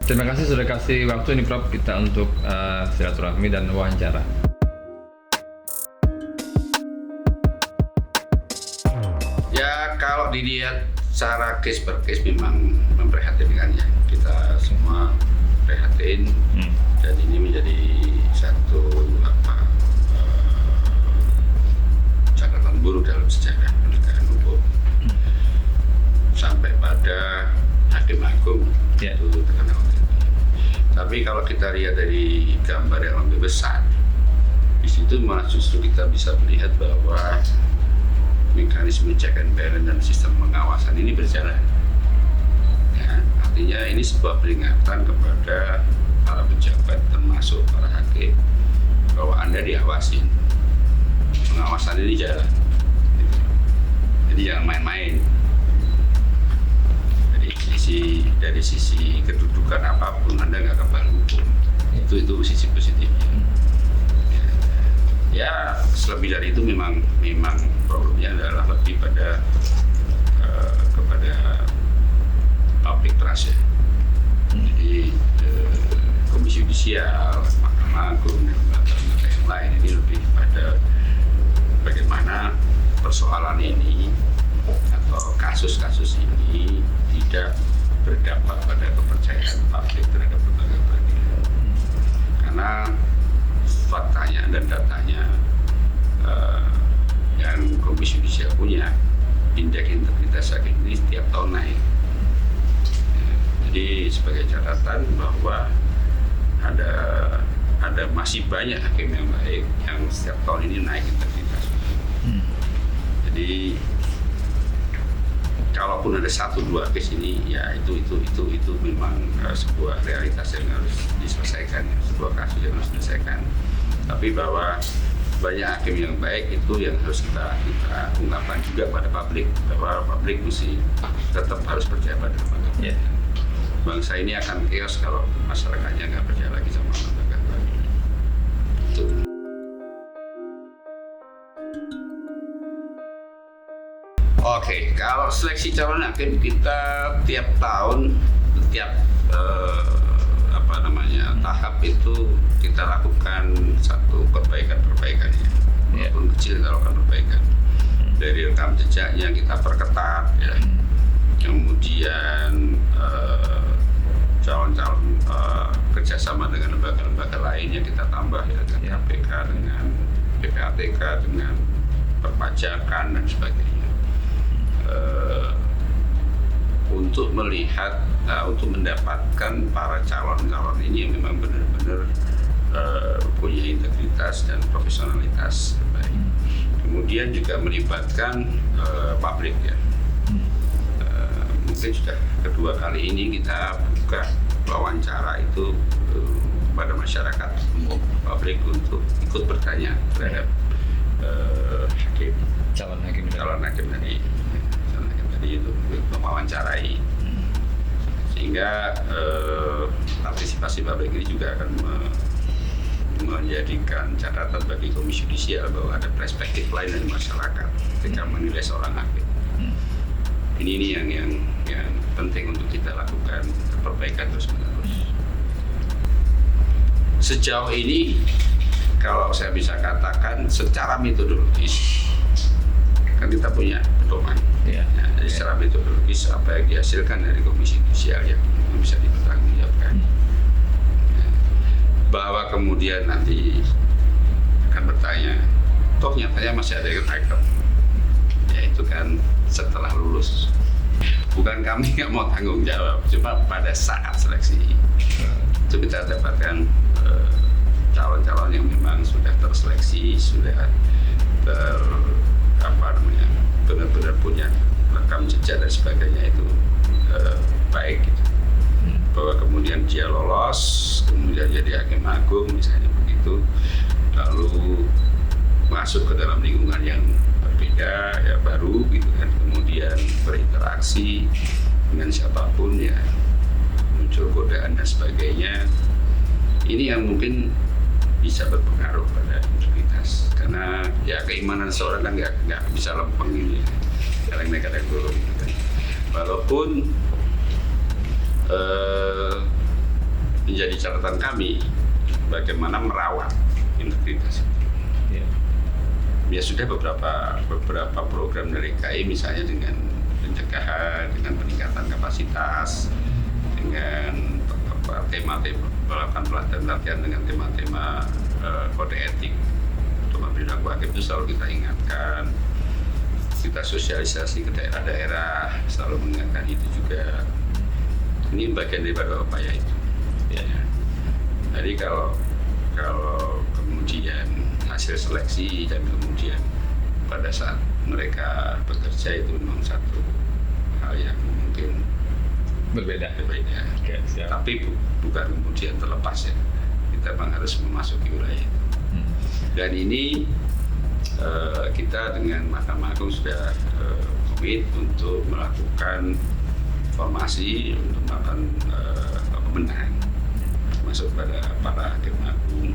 Terima kasih sudah kasih waktu ini Prof kita untuk silaturahmi dan wawancara. Ya kalau dilihat secara case per case memang memprihatinkan ya. Kita semua prihatin dan ini menjadi satu catatan buruk dalam sejarah penegakan hukum sampai pada Hakim Agung itu terkena OTT. Tapi kalau kita lihat dari gambar yang lebih besar, di situ malah justru kita bisa melihat bahwa mekanisme check and balance dan sistem pengawasan ini berjalan. Ya, artinya ini sebuah peringatan kepada para pejabat termasuk para hakim bahwa Anda diawasin. Pengawasan ini jalan. Jadi jangan main-main. Dari sisi kedudukan apapun Anda nggak kebal hukum. Itu sisi positifnya. Ya selebih dari itu memang problemnya adalah lebih pada kepada public trust ya. Jadi Komisi Yudisial, Mahkamah Agung dan lembaga yang lain ini lebih pada bagaimana persoalan ini atau kasus-kasus ini tidak berdampak pada kepercayaan publik terhadap lembaga peradilan. Karena faktanya dan datanya yang Komisi Yudisial punya, indeks integritas hakim ini setiap tahun naik. Jadi sebagai catatan bahwa ada masih banyak hakim yang baik yang setiap tahun ini naik integritas. Jadi kalaupun ada 1-2 case ini, ya itu memang sebuah realitas yang harus diselesaikan, sebuah kasus yang harus diselesaikan. Tapi bahwa banyak hakim yang baik itu yang harus kita ungkapkan juga pada publik, bahwa publik mesti tetap harus percaya pada lembaga peradilan. Bangsa ini akan chaos kalau masyarakatnya nggak percaya lagi sama lembaga peradilan. Itu. Oke, kalau seleksi calon hakim kita tiap tahun, tiap tahap itu kita lakukan satu perbaikan ya, walaupun kecil kita lakukan perbaikan. Dari rekam jejaknya kita perketat ya, kemudian calon-calon kerjasama dengan lembaga-lembaga lainnya kita tambah ya, dengan KPK, dengan PPATK, dengan perpajakan dan sebagainya. Untuk melihat, untuk mendapatkan para calon-calon ini yang memang benar-benar punya integritas dan profesionalitas baik. Kemudian juga melibatkan publik ya. Mungkin sudah kedua kali ini kita buka wawancara itu pada masyarakat umum, publik untuk ikut bertanya terhadap hakim, calon hakim tadi itu mewawancarai, sehingga partisipasi publik ini juga akan menjadikan catatan bagi Komisi Yudisial bahwa ada perspektif lain dari masyarakat ketika menilai seorang hakim. Ini yang penting untuk kita lakukan perbaikan terus-menerus. Sejauh ini kalau saya bisa katakan secara metodologis kan kita punya pedoman. Jadi secara metodologis apa yang dihasilkan dari Komisi Yudisial yang bisa dipertanggungjawabkan. Bahwa kemudian nanti akan bertanya, toh nyatanya masih ada yang rekam. Ya itu kan setelah lulus. Bukan kami nggak mau tanggung jawab, cuma pada saat seleksi itu kita dapatkan calon-calon yang memang sudah terseleksi, sudah benar-benar punya rekam jejak dan sebagainya itu baik gitu. Bahwa kemudian dia lolos, kemudian jadi hakim agung misalnya begitu, lalu masuk ke dalam lingkungan yang berbeda ya, baru gitu kan, kemudian berinteraksi dengan siapapun ya, muncul godaan dan sebagainya. Ini yang mungkin bisa berpengaruh pada integritas, karena ya keimanan seorang kan nggak bisa lempeng ini, kadang naik kadang turun gitu kan. Walaupun menjadi catatan kami bagaimana merawat integritas itu. Ya. Ya sudah beberapa program dari KAI misalnya dengan pencegahan, dengan peningkatan kapasitas, dengan tema-tema melakukan pelatihan dengan tema-tema kode etik untuk perilaku hakim itu selalu kita ingatkan. Kita sosialisasi ke daerah-daerah, selalu mengingatkan itu juga. Ini bagian daripada upaya itu. Ya. Jadi kalau kemudian hasil seleksi dan kemudian pada saat mereka bekerja itu memang satu hal yang mungkin Berbeda. Oke, siap. Tapi bukan kemudian terlepas ya. Kita memang harus memasuki wilayah itu. Dan ini kita dengan Mahkamah Agung sudah komit untuk melakukan formasi untuk melakukan pembenahan masuk pada para hakim agung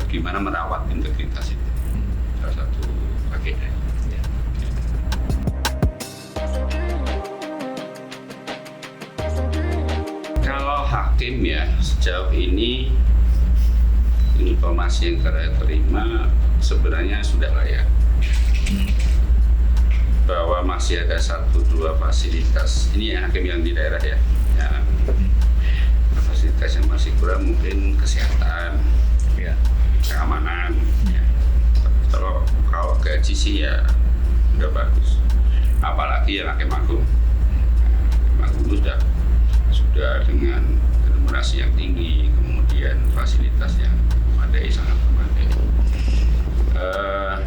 gimana merawat integritas itu, salah satu agenda. Ya. Kalau hakim ya sejauh ini informasi yang saya terima sebenarnya sudah layak, bahwa masih ada 1-2 fasilitas ini ya hakim yang di daerah ya, yang fasilitas yang masih kurang mungkin kesehatan, Ya. keamanan. Ya. Kalau gaji sih ya udah bagus, apalagi yang hakim agung. Hakim agung itu sudah dengan remunerasi yang tinggi, kemudian fasilitas yang memadai, sangat memadai.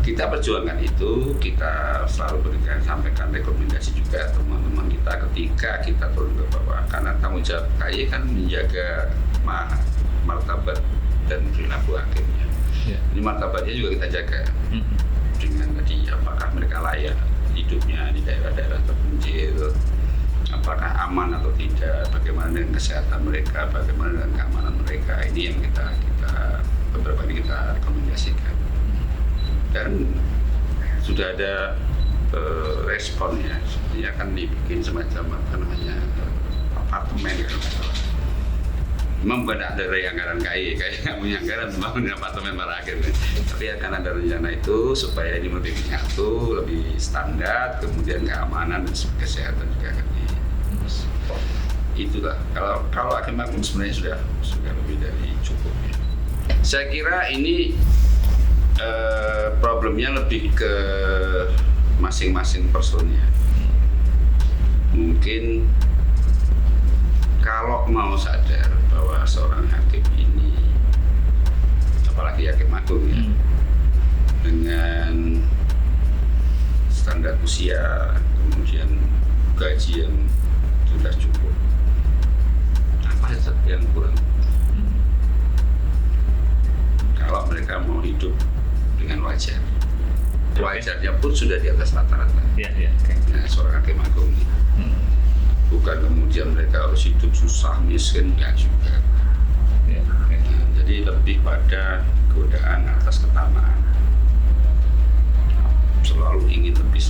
Kita perjuangkan itu, kita selalu sampaikan rekomendasi juga teman-teman kita ketika kita turun ke bawah, karena tanggung jawab KAI kan menjaga martabat dan perilaku hakimnya. Ya. Ini martabatnya juga kita jaga dengan tadi apakah mereka layak hidupnya di daerah-daerah terpencil, apakah aman atau tidak, bagaimana dengan kesehatan mereka, bagaimana dengan keamanan mereka. Ini yang kita beberapa kali kita rekomendasikan. Dan sudah ada responnya, sepertinya akan dibikin semacam apa namanya apartemen kalau nggak salah. Memang bukan ada dari anggaran KAI nggak punya anggaran membangun apartemen para hakim, tapi akan ada rencana itu supaya ini lebih menyatu, lebih standar, kemudian keamanan dan kesehatan juga akan itulah. Kalau hakim agung sebenarnya sudah lebih dari cukup. Saya kira ini problemnya lebih ke masing-masing personnya. Mungkin kalau mau sadar bahwa seorang hakim ini, apalagi hakim agung ya, dengan standar usia, kemudian gaji yang sudah cukup, apa yang kurang? Kalau mereka mau hidup dengan wajar, wajarnya pun sudah di atas rata-rata. Ya, ya. Nah, seorang hakim agung ini bukan kemudian mereka harus hidup susah miskin, enggak juga. Ya. Nah, jadi lebih pada godaan atas ketamaan, selalu ingin lebih.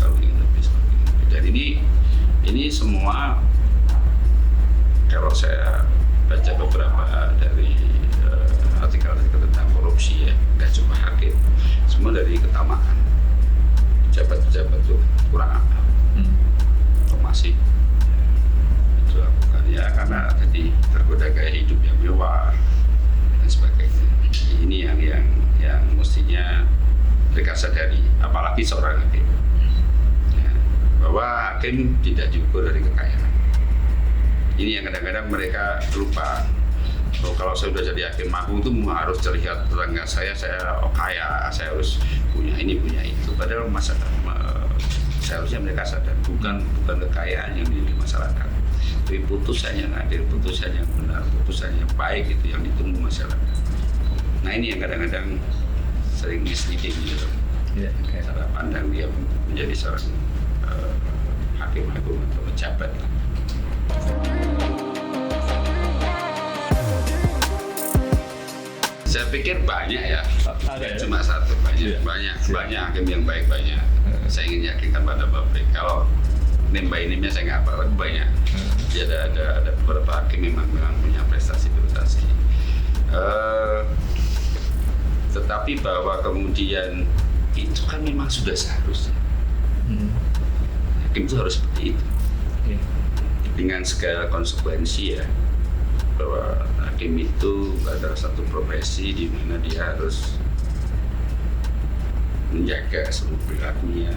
Dan ini semua kalau saya baca beberapa dari artikel-artikel tentang korupsi ya, nggak cuma hakim, semua dari ketamaan. Pejabat-pejabat itu kurang apa, masih itu lakukan ya karena tadi tergoda gaya hidup yang mewah dan sebagainya. Ini yang mestinya mereka sadari, apalagi seorang hakim ya, bahwa hakim tidak diukur dari kekayaan. Ini yang kadang-kadang mereka lupa. Kalau saya sudah jadi hakim agung itu harus terlihat tetangga saya kaya, saya harus punya ini punya itu. Padahal seharusnya mereka sadar bukan kekayaan yang di masyarakat, tapi putusan yang adil, putusan yang benar, putusan yang baik itu yang ditunggu masyarakat. Nah ini yang kadang-kadang sering misleading gitu. Ya, okay. Cara pandang dia menjadi seorang hakim agung atau pejabat. Saya pikir banyak ya, cuma satu, banyak hakim yang baik banyak. Saya ingin yakinkan pada publik kalau name saya nggak apa, tapi banyak. Jadi ada beberapa hakim memang punya prestasi. Tetapi bahwa kemudian itu kan memang sudah seharusnya. Hakim itu harus seperti itu. Dengan segala konsekuensi ya, bahwa hakim itu adalah satu profesi di mana dia harus menjaga seluruh perilakunya,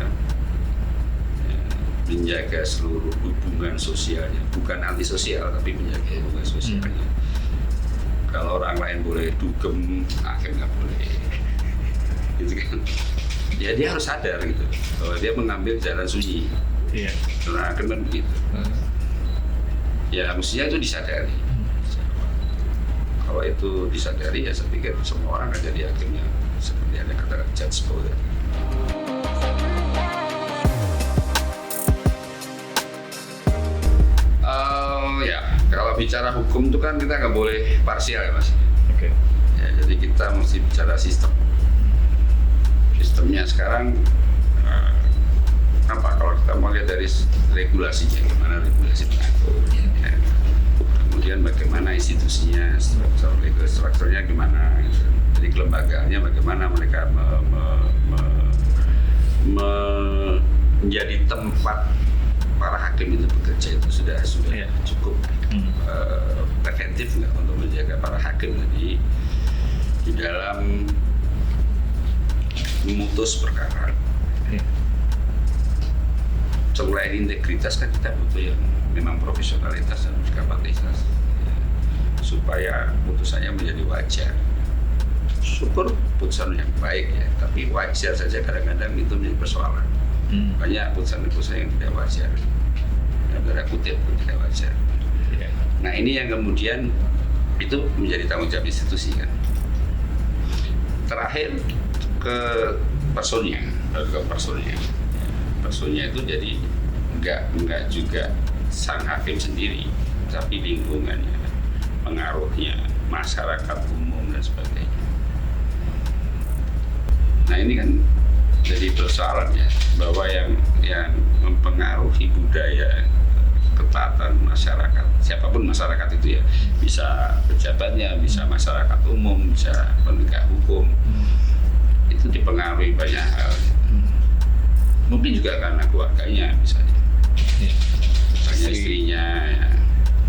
menjaga seluruh hubungan sosialnya, bukan antisosial tapi menjaga hubungan sosialnya. Kalau orang lain boleh dugem, hakim nggak boleh, gitu kan? Ya dia harus sadar gitu, bahwa dia mengambil jalan sunyi. Nah, hakim kan begitu. Ya mestinya itu disadari. Kalau itu disadari ya saya pikir semua orang akan jadi hakim yang seperti yang katakan Judge Bowler. Ya, kalau bicara hukum itu kan kita nggak boleh parsial ya Mas. Ya, jadi kita mesti bicara sistem. Sistemnya sekarang apa? Kalau kita mau lihat dari regulasinya, gimana regulasi mengatur, ya. Kemudian bagaimana institusinya, strukturnya gimana, gitu. Jadi kelembagaannya bagaimana mereka menjadi tempat para hakim itu bekerja itu sudah cukup preventif nggak untuk menjaga para hakim di dalam memutus perkara. Selain integritas kan kita butuh yang memang profesionalitas dan kapasitas, ya, supaya putusannya menjadi wajar. Syukur putusan yang baik ya, tapi wajar saja kadang-kadang itu menjadi persoalan. Banyak putusan-putusan yang tidak wajar, yang tanda kutip tidak wajar. Nah ini yang kemudian itu menjadi tanggung jawab institusi kan. Terakhir ke personnya, personnya itu jadi enggak juga sang hakim sendiri, tapi lingkungannya, pengaruhnya, masyarakat umum dan sebagainya. Nah ini kan jadi persoalan ya, bahwa yang mempengaruhi budaya, ketaatan masyarakat, siapapun masyarakat itu ya, bisa pejabatnya, bisa masyarakat umum, bisa penegak hukum, itu dipengaruhi banyak hal. Mungkin juga karena keluarganya misalnya, misalnya istrinya,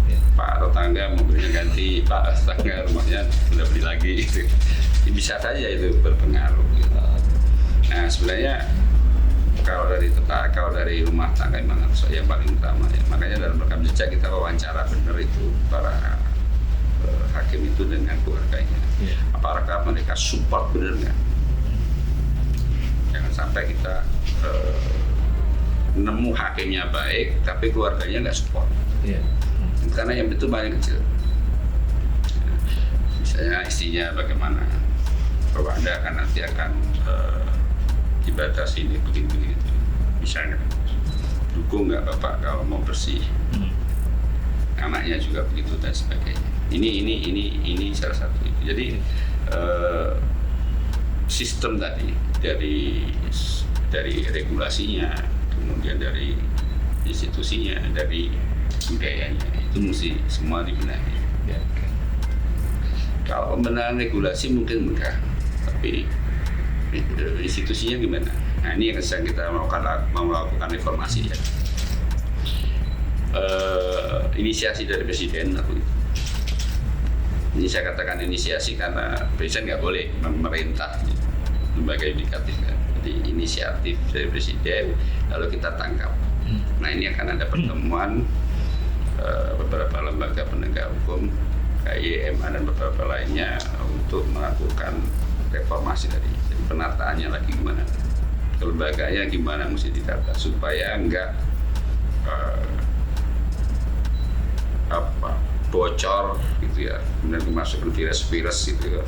ya. Pak tetangga mobilnya ganti, Pak tetangga rumahnya udah beli lagi, gitu. Bisa saja itu berpengaruh. Gitu. Nah sebenarnya kalau dari rumah tangga memang harus yang paling utama ya. Makanya dalam rekam jejak kita wawancara benar itu para hakim itu dengan keluarganya. Apakah mereka support benar nggak? Jangan sampai kita nemu hakimnya baik tapi keluarganya nggak support. Karena yang itu paling kecil. Misalnya istrinya bagaimana? Bahwa Anda nanti akan dibatasi ini begini, misalnya dukung nggak Bapak kalau mau bersih, anaknya juga begitu dan sebagainya. Ini salah satu. Jadi sistem tadi dari regulasinya, kemudian dari institusinya, dari budayanya itu mesti semua dibenahi. Kalau pembenahan regulasi mungkin enggak, tapi institusinya gimana? Nah ini yang sedang kita mau melakukan reformasi ya. Inisiasi dari presiden aku itu. Ini saya katakan inisiasi karena presiden nggak boleh memerintah lembaga yudikatif kan. Jadi inisiatif dari presiden lalu kita tangkap. Nah ini akan ada pertemuan beberapa lembaga penegak hukum, KYMA dan beberapa lainnya untuk melakukan reformasi tadi. Jadi penataannya lagi gimana, kelembagaannya gimana mesti ditata supaya enggak bocor gitu ya, kemudian dimasukkan virus-virus gitu ya,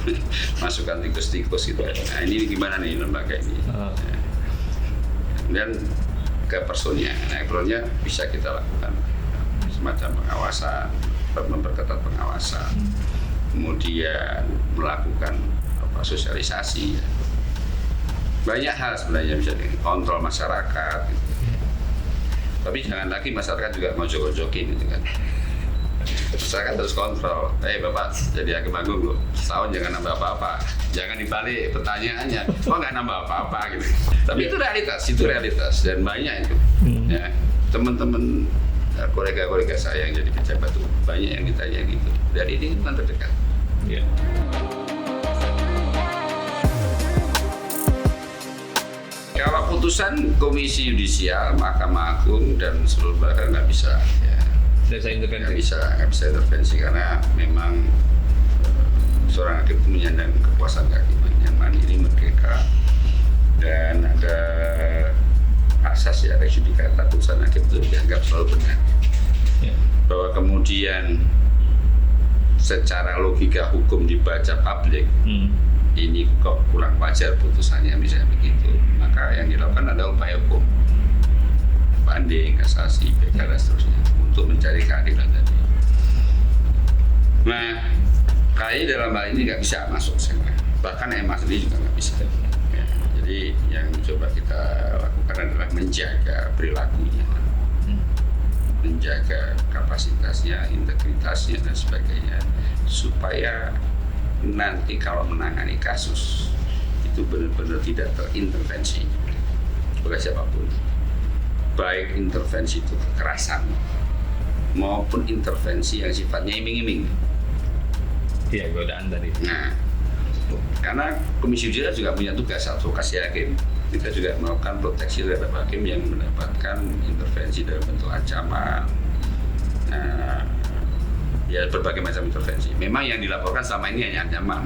masukkan tikus-tikus gitu. Nah ini gimana nih lembaga ini? Kemudian ke personnya, nah personnya bisa kita lakukan semacam pengawasan, memperketat pengawasan, kemudian melakukan sosialisasi. Banyak hal sebenarnya bisa kontrol masyarakat. Gitu. Tapi jangan lagi masyarakat juga mau jokin gitu kan. Masyarakat harus kontrol. Bapak jadi hakim agung loh, setahun jangan nambah apa-apa. Jangan dibalik pertanyaannya, kok nggak nambah apa-apa gitu. Tapi itu realitas dan banyak itu. Ya, teman-teman kolega-kolega saya yang jadi pejabat tuh banyak yang ditanya gitu. Dari ini kan terdekat. Ya. Kalau putusan Komisi Yudisial, Mahkamah Agung dan seluruh lembaga nggak bisa, ya. Nggak bisa intervensi karena memang seorang hakim itu menyandang kekuasaan kehakiman yang mandiri, merdeka, dan ada asas ya res judicata, putusan hakim itu dianggap selalu benar. Ya. Bahwa kemudian secara logika hukum dibaca publik, ini kok kurang wajar putusannya misalnya begitu, maka yang dilakukan adalah upaya hukum, banding, kasasi, PK dan seterusnya untuk mencari keadilan tadi. Nah, KAI dalam hal ini nggak bisa masuk sana, bahkan MA sendiri juga nggak bisa. Ya, jadi yang coba kita lakukan adalah menjaga perilakunya, menjaga kapasitasnya, integritasnya dan sebagainya, supaya nanti kalau menangani kasus itu benar-benar tidak terintervensi oleh siapapun, baik intervensi itu kekerasan maupun intervensi yang sifatnya iming-iming. Iya, godaan tadi. Nah, karena Komisi Yudisial juga punya tugas advokasi hakim. Kita juga melakukan proteksi terhadap hakim yang mendapatkan intervensi dalam bentuk ancaman. Nah, ya berbagai macam intervensi. Memang yang dilaporkan selama ini hanya ancaman,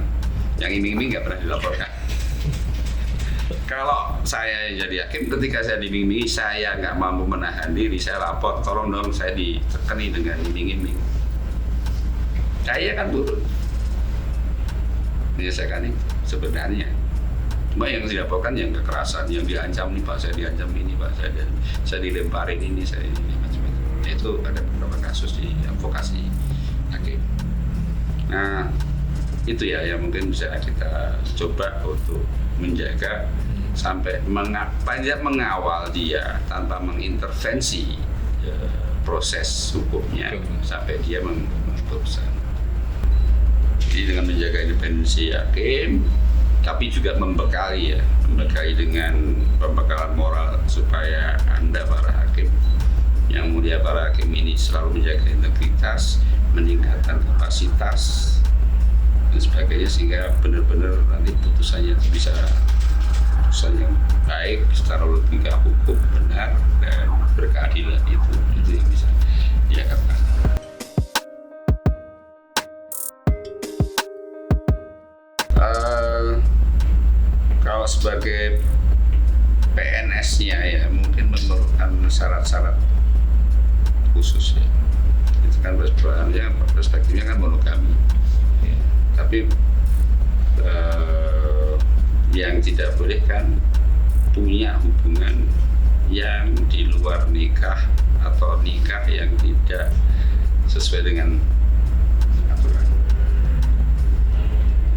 yang iming-iming nggak pernah dilaporkan. Kalau saya jadi hakim, ketika saya diiming-imingi, saya nggak mampu menahan diri, saya lapor, tolong dong saya ditekani dengan iming-iming. Saya kan turun menyelesaikan itu sebenarnya. Cuma yang dilaporkan yang kekerasan, yang diancam nih Pak, saya diancam ini Pak, saya dilemparin ini, saya ini macam-macam. Itu ada beberapa kasus di advokasi hakim. Nah, itu ya yang mungkin bisa kita coba untuk menjaga sampai mengawal dia tanpa mengintervensi proses hukumnya sampai dia memutuskan. Jadi dengan menjaga independensi hakim, tapi juga membekali dengan pembekalan moral supaya Anda para hakim yang mulia, para hakim ini selalu menjaga integritas, meningkatkan kapasitas dan sebagainya, sehingga benar-benar nanti putusannya bisa putusan yang baik secara logika hukum benar dan berkeadilan. Itu yang bisa diharapkan. Kalau sebagai PNS-nya ya mungkin memerlukan syarat-syarat khusus ya. Itu kan perspektifnya kan monogami. Tapi yang tidak boleh kan punya hubungan yang di luar nikah atau nikah yang tidak sesuai dengan aturan.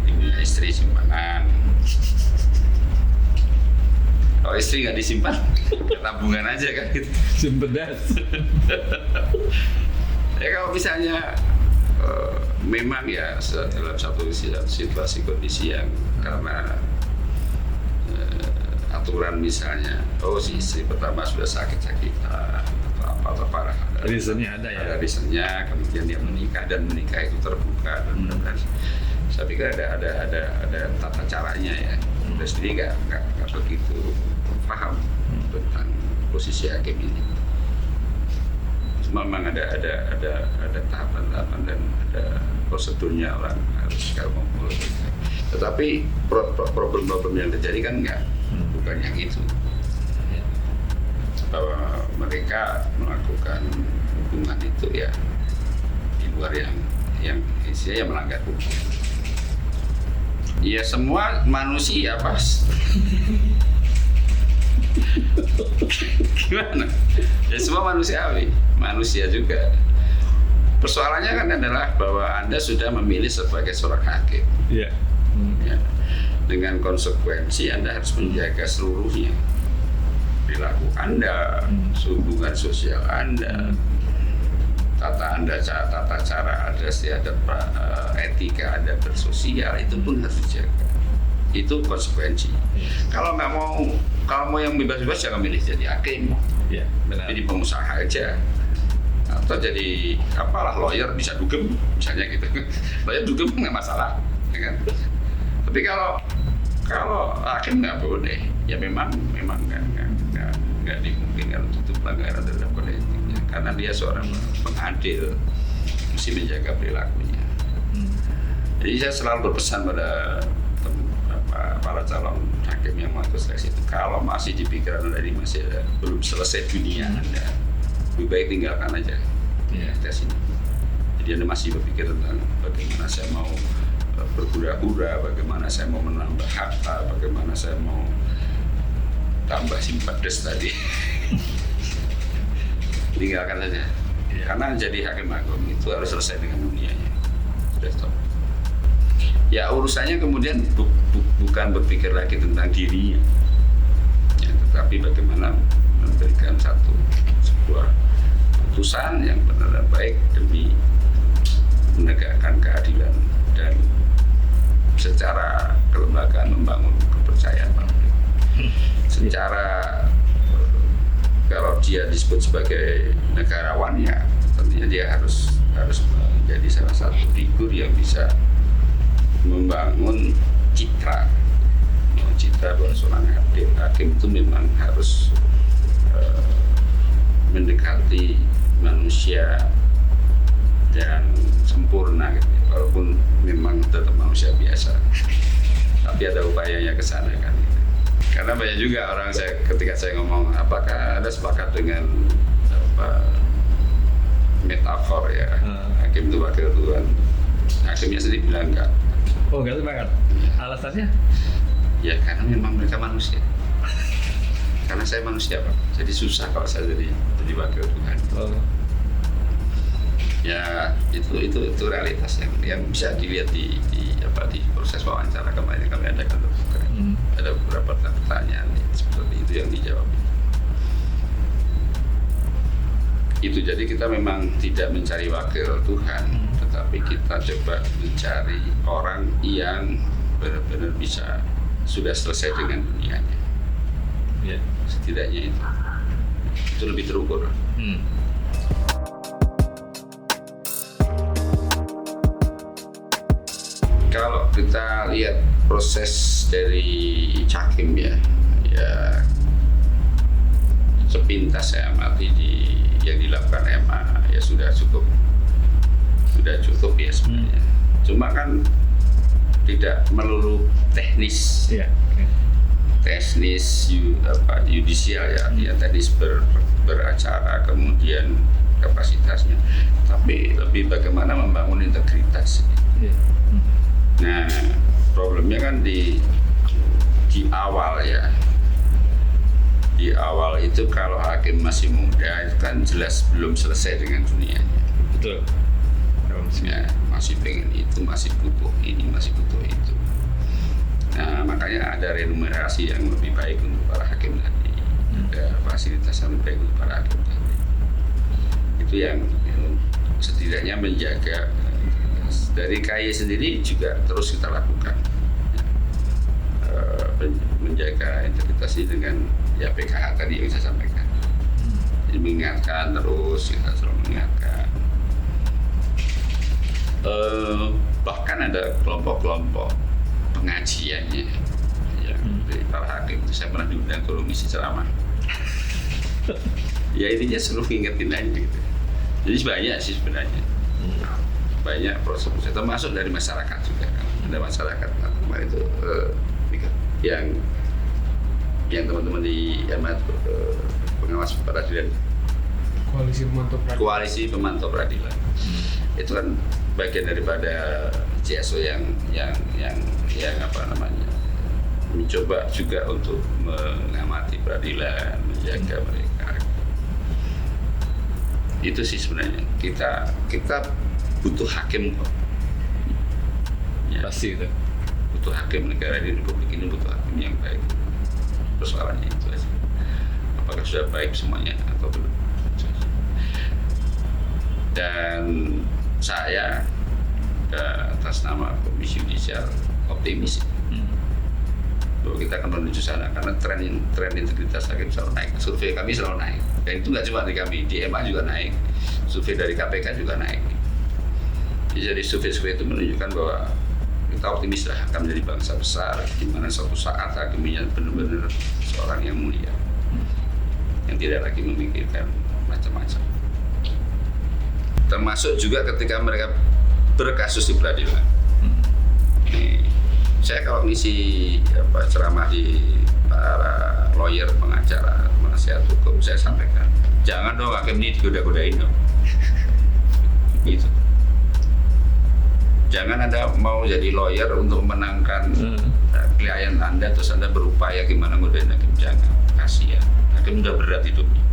Punya istri simpanan. Kalau istri nggak disimpan, tabungan aja kan gitu. Simpedas. Ya kalau misalnya memang ya dalam satu situasi kondisi yang karena aturan misalnya, si istri pertama sudah sakit-sakitan atau apa parah. Reasonnya ada ya? Ada reasonnya, kemudian dia menikah dan menikah itu terbuka dan mudah-mudahan. Saya pikir ada tata caranya ya. Saya sendiri nggak begitu paham tentang posisi hakim ini. Memang ada tahapan-tahapan dan ada prosedurnya orang harus kalau mau. Tetapi problem-problem yang terjadi kan bukan yang itu. Bahwa mereka melakukan hubungan itu ya di luar yang isinya melanggar hukum. Ya semua manusia pas. Gimana? Ya semua manusia juga. Persoalannya kan adalah bahwa Anda sudah memilih sebagai seorang hakim. Iya. Ya. Dengan konsekuensi Anda harus menjaga seluruhnya. perilaku Anda, hubungan sosial Anda, tata cara Anda terhadap etika Anda bersosial, itu pun harus dijaga. Itu konsekuensi. Kalau mau yang bebas-bebas, jangan milih jadi hakim, Iya, benar. jadi pengusaha aja, atau jadi apalah, lawyer bisa dugem misalnya gitu. Lawyer dugem nggak masalah, ya kan? Tapi kalau hakim nggak boleh, ya memang nggak dimungkinkan untuk itu pelanggaran terhadap kode etiknya, karena dia seorang pengadil, mesti menjaga perilakunya. Jadi saya selalu berpesan pada para calon hakim yang mau seleksi itu, kalau masih di pikiran Anda ini masih belum selesai dunia Anda, lebih baik tinggalkan aja tes ini. Jadi Anda masih berpikir tentang bagaimana saya mau berhura-hura, bagaimana saya mau menambah harta, bagaimana saya mau tambah simpedes tadi. Tinggalkan saja. Karena jadi hakim agung itu harus selesai dengan dunianya. Sudah stop. Ya urusannya kemudian bukan berpikir lagi tentang dirinya, ya, tetapi bagaimana memberikan sebuah putusan yang benar dan baik demi menegakkan keadilan dan secara kelembagaan membangun kepercayaan publik. Secara kalau dia disebut sebagai negarawan, ya tentunya dia harus menjadi salah satu figur yang bisa membangun citra bahwa seorang hakim itu memang harus mendekati manusia yang sempurna gitu. Walaupun memang tetap manusia biasa, tapi ada upayanya ke sana kan gitu. Karena banyak juga orang ketika saya ngomong apakah Anda sepakat dengan metafor ya, hakim itu wakil Tuhan, hakimnya sendiri bilang enggak. Oh, nggak sepakat. Alasannya? Ya karena memang mereka manusia. Karena saya manusia, Pak. Jadi susah kalau saya jadi wakil Tuhan. Oh. Ya itu realitas yang bisa dilihat di proses wawancara kemarin kami adakan. Ada beberapa pertanyaan seperti itu yang dijawab. Itu jadi kita memang tidak mencari wakil Tuhan, tetapi kita coba mencari orang yang benar-benar bisa sudah selesai dengan dunianya. Yeah. Setidaknya itu lebih terukur. Kalau kita lihat proses dari Cakim ya sepintas saya amati yang dilakukan MA ya sudah cukup ya sebenarnya. Cuma kan tidak melulu teknis, teknis yudisial ya, artinya teknis beracara kemudian kapasitasnya, tapi lebih bagaimana membangun integritas. Nah, problemnya kan di awal ya. Di awal itu kalau hakim masih muda itu kan jelas belum selesai dengan dunianya. Betul. Ya, masih pengen itu, masih butuh ini, masih butuh itu. Nah, makanya ada remunerasi yang lebih baik untuk para hakim tadi. Ada fasilitas yang lebih baik untuk para hakim tadi. Itu yang setidaknya menjaga. Dari KY sendiri juga terus kita lakukan, menjaga integritas ini dengan ya PKH tadi yang saya sampaikan. Jadi mengingatkan terus, kita selalu mengingatkan. Bahkan ada kelompok-kelompok pengajiannya yang dari para hakim itu saya pernah diundang ke misi ceramah. Ya intinya selalu ngingetin aja gitu. Jadi banyak sih sebenarnya. Banyak proses termasuk dari masyarakat juga kan. Ada masyarakat kemarin itu yang teman-teman di pengawas peradilan, koalisi pemantau peradilan itu kan bagian daripada CSO yang mencoba juga untuk mengamati peradilan, menjaga mereka. Itu sih sebenarnya kita butuh hakim kok. Ya, pasti itu. Butuh hakim, negara di Republik ini butuh hakim yang baik. Persoalannya itu aja. apakah sudah baik semuanya atau belum. Dan saya atas nama Komisi Yudisial optimis bahwa kita akan menuju sana, karena tren integritas hakim selalu naik, survei kami selalu naik, dan itu nggak cuma di kami, di MA juga naik, survei dari KPK juga naik. Jadi survei itu menunjukkan bahwa kita optimis lah akan menjadi bangsa besar, di mana suatu saat hakimnya benar-benar seorang yang mulia, yang tidak lagi memikirkan macam-macam. Termasuk juga ketika mereka berkasus di peradilan. Nih, saya kalau ngisi ceramah di para lawyer, pengacara, penasihat hukum, saya sampaikan, jangan dong hakim ini digoda-godain dong. Gitu. Jangan Anda mau jadi lawyer untuk menangkan klien Anda, terus Anda berupaya gimana ngodain hakim. Jangan, kasihan. Hakim udah berat hidupnya.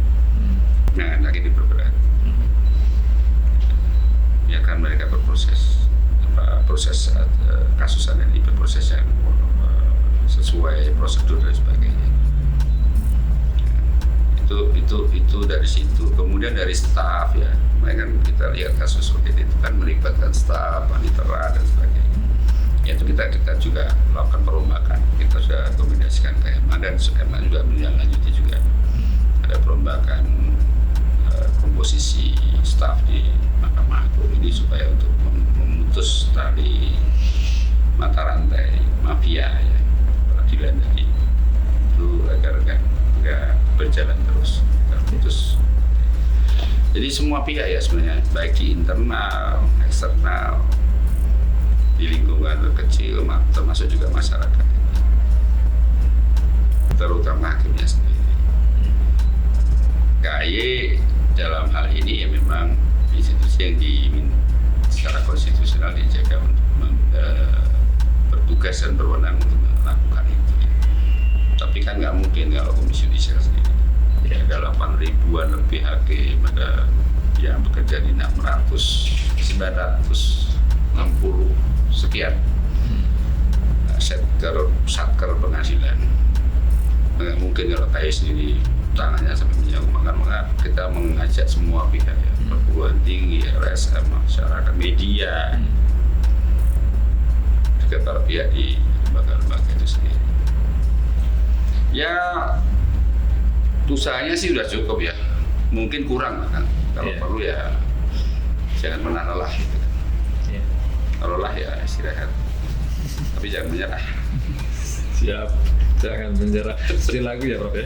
Nah, lagi diperberat. Ya kan mereka berproses, proses kasus Anda ini berproses yang sesuai prosedur dan sebagainya. Itu dari situ. Kemudian dari staf ya, kan kita lihat kasus seperti itu kan melibatkan staf, panitera dan sebagainya. Ya itu kita juga melakukan perombakan. Kita sudah komunikasikan ke MA, dan MA juga menindaklanjuti juga. Ada perombakan komposisi staf di Mahkamah Agung ini supaya untuk memutus tali mata rantai mafia ya, peradilan tadi itu agar nggak berjalan terus, putus. Jadi semua pihak ya sebenarnya, baik di internal, eksternal, di lingkungan kecil, termasuk juga masyarakat, terutama hakimnya sendiri. KAY dalam hal ini ya memang institusi yang secara konstitusional dijaga untuk bertugas dan berwenang untuk melakukan itu. Tapi kan nggak mungkin kalau Komisi Yudisial sendiri. Ya, ada 8 ribuan lebih hakim, ada yang bekerja di 960 sekian satker penghasilan. Nggak mungkin kalau KAY sendiri tangannya sampai menyangkut. Maka kita mengajak semua pihak ya, perguruan tinggi, LSM, masyarakat, media, juga para pihak di lembaga-lembaga itu sendiri. Ya, usahanya sih sudah cukup ya, mungkin kurang kan. Kalau perlu ya jangan pernah lelah. Gitu. Kalau lelah ya istirahat, tapi jangan menyerah. Siap, jangan menyerah. Seperti lagu ya Prof ya.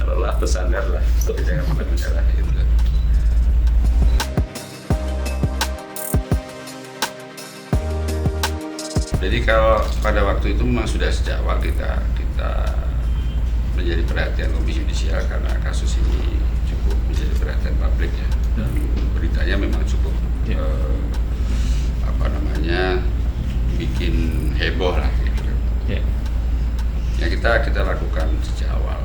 Kalau lelah bersandar lah, tapi jangan pernah menyerah gitu. Jadi kalau pada waktu itu memang sudah sejak awal kita menjadi perhatian Komisi Yudisial karena kasus ini cukup menjadi perhatian publik ya. Beritanya memang cukup bikin heboh lah gitu. Ya kita lakukan sejak awal.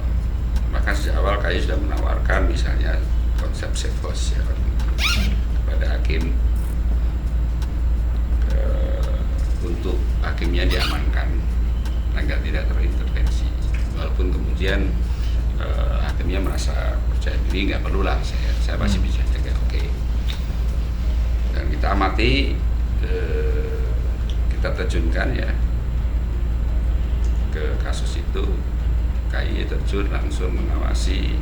Bahkan sejak awal KAY sudah menawarkan misalnya konsep safe house ya, kepada hakim untuk hakimnya diamankan agar tidak terintervensi. Walaupun kemudian hakimnya merasa percaya diri, nggak perlulah saya masih bisa jaga, oke. Dan kita amati, kita terjunkan ya ke kasus itu. KAY terjun langsung mengawasi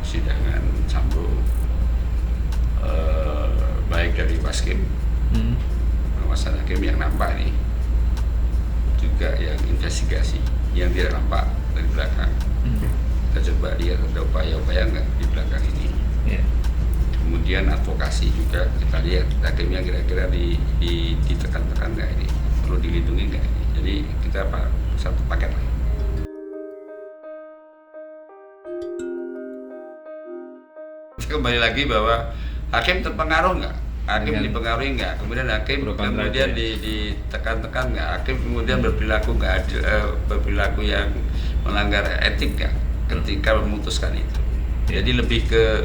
sidangan Sambo, baik dari Waskim, pengawasan hakim yang nampak nih, juga yang investigasi yang tidak nampak dari belakang. Kita coba lihat ada upaya-upaya nggak di belakang ini. Kemudian advokasi juga kita lihat hakimnya kira-kira ditekan-tekan nggak ini, perlu dilindungi nggak ini. Jadi kita satu paket lah. Kembali lagi bahwa hakim terpengaruh nggak? Hakim dipengaruhi nggak? Kemudian hakim kemudian ditekan-tekan nggak? Hakim kemudian berperilaku nggak adil, berperilaku yang melanggar etik nggak ketika memutuskan itu? Jadi lebih ke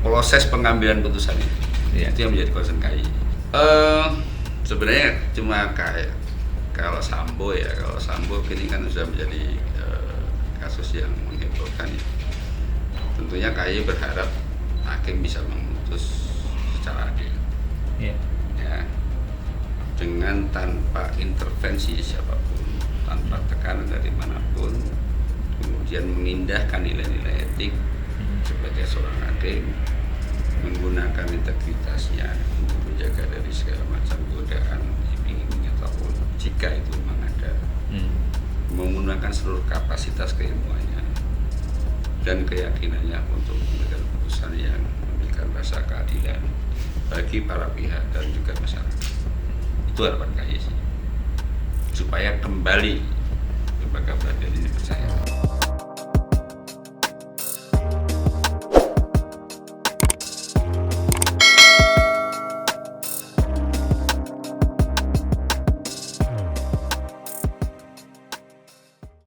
proses pengambilan putusan itu. Itu yang menjadi concern KAY. Sebenarnya cuma kayak kalau Sambo ya, kalau Sambo kini kan sudah menjadi kasus yang menghebohkan. Tentunya KAY berharap hakim bisa memutus secara adil, Iya. ya, dengan tanpa intervensi siapapun, tanpa tekanan dari manapun, kemudian mengindahkan nilai-nilai etik sebagai seorang hakim, menggunakan integritasnya untuk menjaga dari segala macam godaan, iming-iming ataupun jika itu memang ada, menggunakan seluruh kapasitas keilmuannya dan keyakinannya untuk memberikan putusan yang memberikan rasa keadilan bagi para pihak dan juga masyarakat. Itu harapan KAY sih, supaya kembali lembaga peradilan ini percaya.